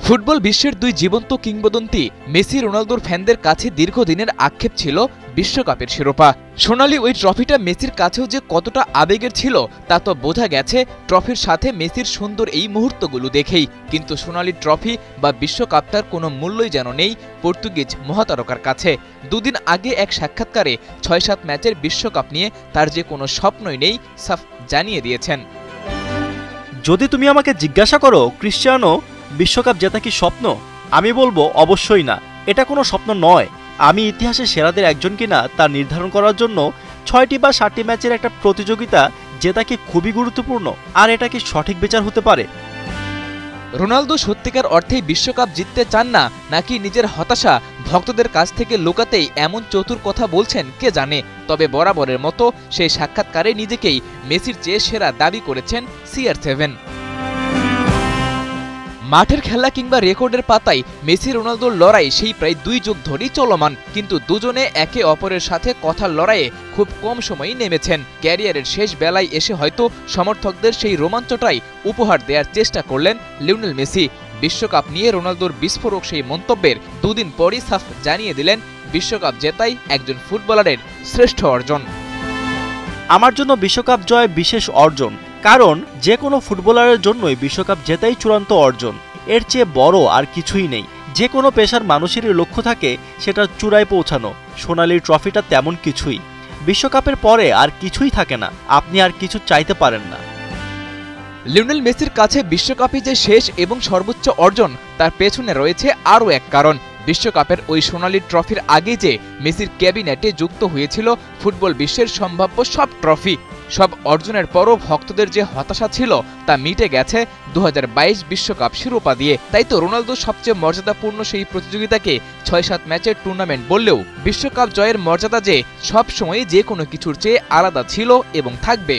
Football বিশ্বের দুই জীবন্ত কিংবদন্তি মেসি রোনালদোর ফ্যানদের কাছে দীর্ঘদিনের আক্ষেপ ছিল বিশ্বকাপের শিরোপা। সোনালি ওই ট্রফিটা মেসির কাছেও যে কতটা আবেগের ছিল তা তো বোঝা গেছে ট্রফির সাথে মেসির সুন্দর এই মুহূর্তগুলো দেখেই। কিন্তু সোনালি ট্রফি বা বিশ্বকাপটার কোনো মূল্যই যেন নেই পর্তুগিজ মহাতারকার কাছে। দুদিন আগে এক সাক্ষাৎকারে ৬-৭ ম্যাচের বিশ্বকাপ নিয়ে তার যে কোনো স্বপ্নই নেই সাফ জানিয়ে দিয়েছেন। যদি তুমি আমাকে জিজ্ঞাসা করো ক্রিশ্চিয়ানো বিশ্বকাপ জেতা কি স্বপ্ন, আমি বলবো অবশ্যই না, এটা কোনো স্বপ্ন নয়। আমি ইতিহাসের সেরাদের একজন কিনা তা নির্ধারণ করার জন্য ৬টি বা ৭টি ম্যাচের একটা প্রতিযোগিতা জেতা কি খুবই গুরুত্বপূর্ণ, আর এটা কি সঠিক বিচার হতে পারে? রোনালদো সত্যিকার অর্থেই বিশ্বকাপ জিততে চান না, নাকি নিজের হতাশা ভক্তদের কাছ থেকে লুকাতেই এমন চতুর কথা বলছেন কে জানে। তবে বরাবরের মতো সেই সাক্ষাৎকারে নিজেকেই মেসির চেয়ে সেরা দাবি করেছেন CR7। মাঠের খেলা কিংবা রেকর্ডের পাতায় মেসি রোনালদোর লড়াই সেই প্রায় 2 যুগ ধরেই চলমান, কিন্তু দুজনে একে অপরের সাথে কথার লড়াইয়ে খুব কম সময়ই নেমেছেন। ক্যারিয়ারের শেষ বেলায় এসে হয়তো সমর্থকদের সেই রোমাঞ্চটাই উপহার দেওয়ার চেষ্টা করলেন লিওনেল মেসি। বিশ্বকাপ নিয়ে রোনালদোর বিস্ফোরক সেই মন্তব্যের দুদিন পরই সাফ জানিয়ে দিলেন বিশ্বকাপ জেতাই একজন ফুটবলারের শ্রেষ্ঠ অর্জন। আমার জন্য বিশ্বকাপ জয় বিশেষ অর্জন, কারণ যে কোনো ফুটবলারের জন্যই বিশ্বকাপ জেতাই চূড়ান্ত অর্জন। এর চেয়ে বড় আর কিছুই নেই। যে কোনো পেশার মানুষেরই লক্ষ্য থাকে সেটার চূড়ায় পৌঁছানো। সোনালি ট্রফিটা তেমন কিছুই। বিশ্বকাপের পরে আর কিছুই থাকে না, আপনি আর কিছু চাইতে পারেন না। লিওনেল মেসির কাছে বিশ্বকাপই যে শেষ এবং সর্বোচ্চ অর্জন, তার পেছনে রয়েছে আরও এক কারণ। বিশ্বকাপের ওই সোনালি ট্রফির আগে যে মেসির ক্যাবিনেটে যুক্ত হয়েছিল ফুটবল বিশ্বের সম্ভাব্য সব ট্রফি, সব অর্জনের পরও ভক্তদের যে হতাশা ছিল তা মিটে গেছে 2022 বিশ্বকাপ শিরোপা দিয়ে। তাই তো রোনালদো সবচেয়ে মর্যাদাপূর্ণ সেই প্রতিযোগিতাকে 6-7 ম্যাচের টুর্নামেন্ট বললেও বিশ্বকাপ জয়ের মর্যাদা যে সবসময় যে কোনো কিছুর চেয়ে আলাদা ছিল এবং থাকবে।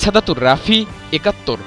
সাদাতুর রাফি, ৭১।